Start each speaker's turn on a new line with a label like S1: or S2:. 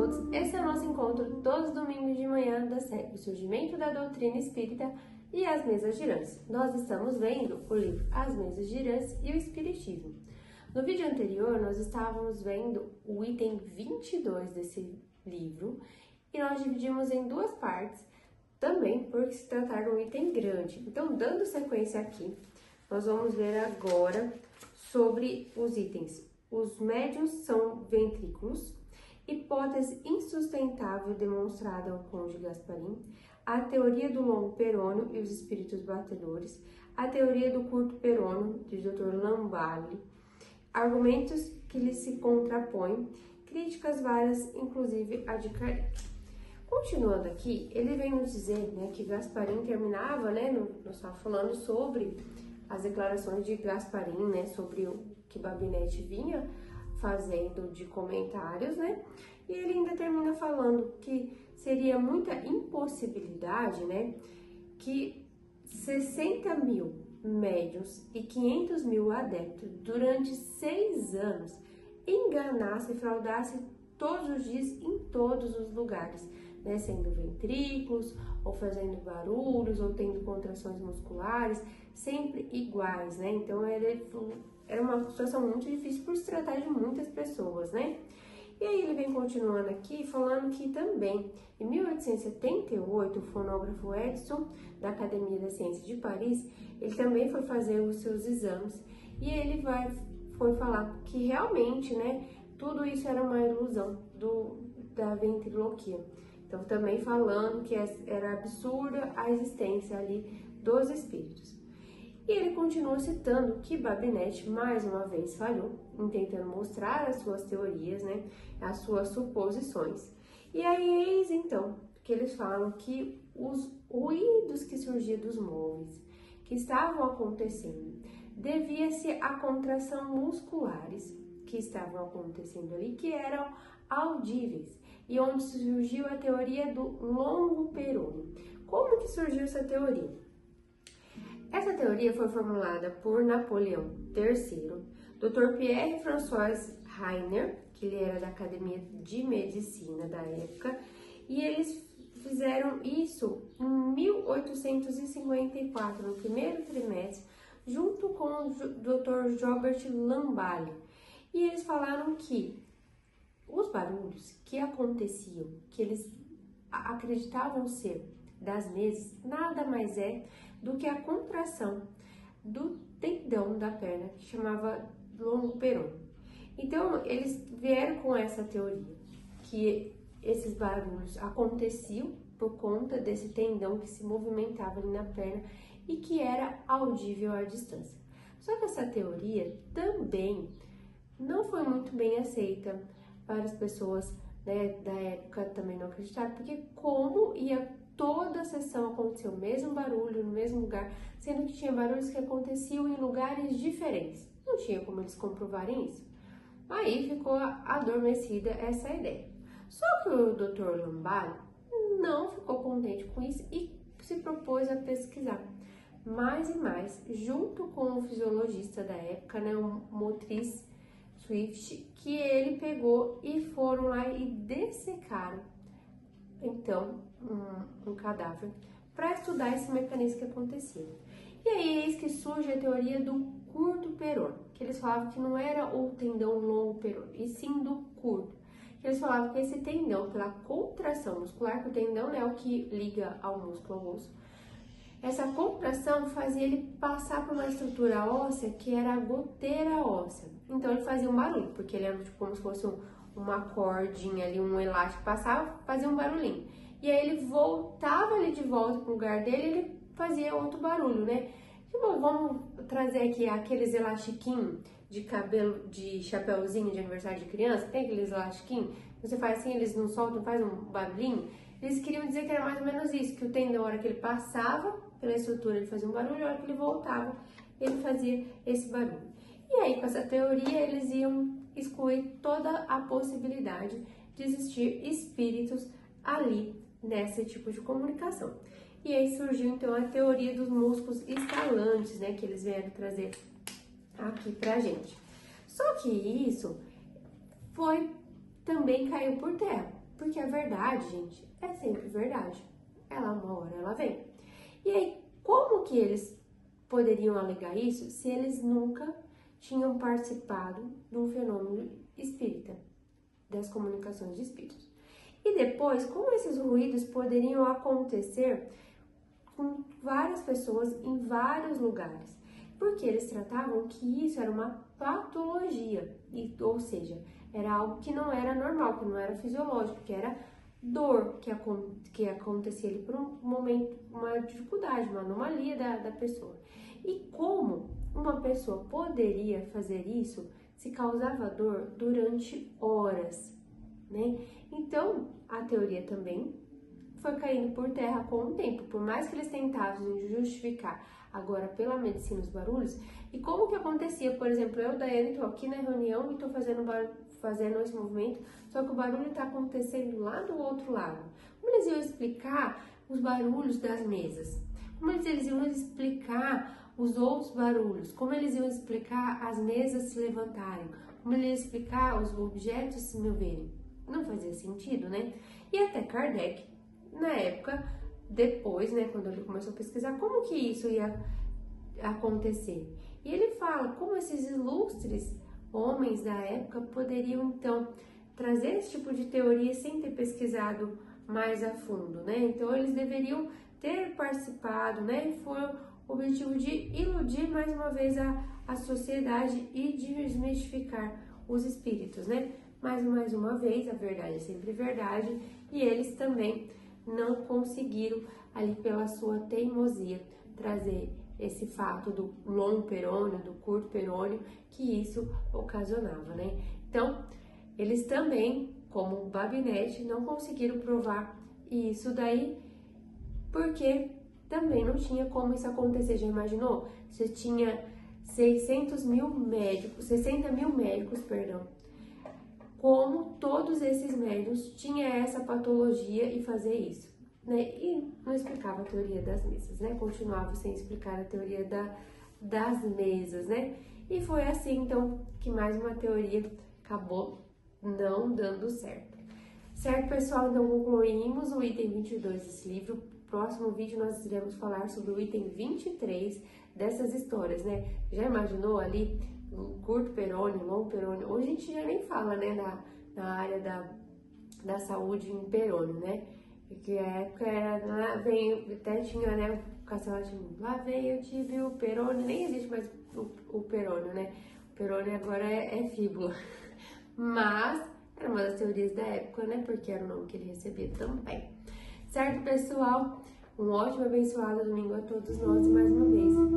S1: todos! Esse é o nosso encontro todos os domingos de manhã da série O Surgimento da Doutrina Espírita e as Mesas Girantes. Nós estamos vendo o livro As Mesas Girantes e o Espiritismo. No vídeo anterior, nós estávamos vendo o item 22 desse livro e nós dividimos em duas partes, também por se tratar de um item grande. Então, dando sequência aqui, nós vamos ver agora sobre os itens. Os médiuns são ventrículos, hipótese insustentável demonstrada ao cônjuge Gasparim, a teoria do longo perônio e os espíritos batedores, a teoria do curto perônio de Dr. Lamballe, argumentos que lhe se contrapõem, críticas várias, inclusive a de Kardec. Continuando aqui, ele vem nos dizer, que Gasparim terminava, nós estávamos falando sobre as declarações de Gasparim, sobre o que Babinete vinha fazendo de comentários, e ele ainda termina falando que seria muita impossibilidade, que 60 mil médiuns e 500 mil adeptos durante 6 anos enganassem e fraudassem todos os dias em todos os lugares, sendo ventrículos, ou fazendo barulhos, ou tendo contrações musculares, sempre iguais, Então era uma situação muito difícil por se tratar de muitas pessoas, E aí ele vem continuando aqui, falando que também, em 1878, o fonógrafo Edison, da Academia da Ciência de Paris, ele também foi fazer os seus exames, e ele foi falar que realmente, tudo isso era uma ilusão da ventriloquia. Então, também falando que era absurda a existência ali dos espíritos. E ele continua citando que Babinete, mais uma vez, falhou em tentando mostrar as suas teorias, as suas suposições. E aí, eis então, que eles falam que os ruídos que surgiam dos móveis, que estavam acontecendo, devia-se a contração musculares que estavam acontecendo ali, que eram audíveis, e onde surgiu a teoria do longo perônio. Como que surgiu essa teoria? Essa teoria foi formulada por Napoleão III, Dr. Pierre-François Rainer, que ele era da Academia de Medicina da época, e eles fizeram isso em 1854, no primeiro trimestre, junto com o Dr. Robert Lamballe. E eles falaram que os barulhos que aconteciam, que eles acreditavam ser das mesas, nada mais é do que a contração do tendão da perna, que chamava longo perônio. Então, eles vieram com essa teoria, que esses barulhos aconteciam por conta desse tendão que se movimentava ali na perna e que era audível à distância. Só que essa teoria também não foi muito bem aceita. Várias pessoas da época também não acreditaram, porque como ia toda a sessão acontecer o mesmo barulho no mesmo lugar, sendo que tinha barulhos que aconteciam em lugares diferentes. Não tinha como eles comprovarem isso. Aí ficou adormecida essa ideia. Só que o Dr. Lamballe não ficou contente com isso e se propôs a pesquisar mais e mais, junto com o fisiologista da época, o Motrice Swift, que ele pegou e foram lá e dessecaram, então, um cadáver para estudar esse mecanismo que acontecia. E aí, eis que surge a teoria do curto perônio, que eles falavam que não era o tendão longo perônio, e sim do curto. Eles falavam que esse tendão, pela contração muscular, que o tendão é o que liga ao músculo ao osso, essa contração fazia ele passar por uma estrutura óssea que era a goteira óssea. Então ele fazia um barulho, porque ele era como se fosse uma cordinha ali, um elástico passava, fazia um barulhinho. E aí ele voltava ali de volta pro lugar dele e ele fazia outro barulho, Tipo, vamos trazer aqui aqueles elastiquinhos de cabelo, de chapéuzinho de aniversário de criança, tem aqueles elastiquinhos, você faz assim, eles não soltam, faz um barulhinho. Eles queriam dizer que era mais ou menos isso, que o tendão, na hora que ele passava pela estrutura, ele fazia um barulho, na hora que ele voltava, ele fazia esse barulho. E aí, com essa teoria, eles iam excluir toda a possibilidade de existir espíritos ali nesse tipo de comunicação. E aí surgiu, então, a teoria dos músculos estalantes, que eles vieram trazer aqui pra gente. Só que isso também caiu por terra. Porque a verdade, gente, é sempre verdade. Ela, uma hora, ela vem. E aí, como que eles poderiam alegar isso se eles nunca tinham participado de um fenômeno espírita, das comunicações de espíritos? E depois, como esses ruídos poderiam acontecer com várias pessoas em vários lugares? Porque eles tratavam que isso era uma patologia, ou seja, era algo que não era normal, que não era fisiológico, que era dor que acontecia ali por um momento, uma dificuldade, uma anomalia da pessoa. E como uma pessoa poderia fazer isso se causava dor durante horas, né? Então, a teoria também foi caindo por terra com o tempo, por mais que eles tentassem justificar agora pela medicina os barulhos. E como que acontecia, por exemplo, eu, Daiane, estou aqui na reunião e estou fazendo esse movimento, só que o barulho está acontecendo lá do outro lado. Como eles iam explicar os barulhos das mesas? Como eles iam explicar os outros barulhos? Como eles iam explicar as mesas se levantarem? Como eles iam explicar os objetos se moverem? Não fazia sentido, né? E até Kardec, na época, depois, né, quando ele começou a pesquisar, como que isso ia acontecer? E ele fala como esses ilustres homens da época poderiam, então, trazer esse tipo de teoria sem ter pesquisado mais a fundo, né? Então, eles deveriam ter participado, né? Foi o objetivo de iludir mais uma vez a sociedade e de desmistificar os espíritos, né? Mas mais uma vez, a verdade é sempre verdade, e eles também não conseguiram, ali pela sua teimosia, trazer esse fato do longo perônio, do curto perônio, que isso ocasionava, né? Então, eles também, como o Babinete, não conseguiram provar isso daí, porque também não tinha como isso acontecer. Já imaginou? Você tinha 60 mil médicos, perdão. Como todos esses médicos tinham essa patologia e fazer isso, né? E não explicava a teoria das mesas, né? Continuava sem explicar a teoria das mesas, né? E foi assim, então, que mais uma teoria acabou não dando certo. Certo, pessoal? Então, concluímos o item 22 desse livro. No próximo vídeo, nós iremos falar sobre o item 23 dessas histórias, né? Já imaginou ali um curto perônio, longo perônio? Hoje a gente já nem fala, né, na área da saúde em perônio, né? Porque a época era, até tinha, né, o castelo lá vem o tíbio, o perônio, nem existe mais o perônio, né? O perônio agora é fíbula. Mas era uma das teorias da época, né? Porque era o nome que ele recebia também. Certo, pessoal? Um ótimo, abençoado domingo a todos nós e mais uma vez.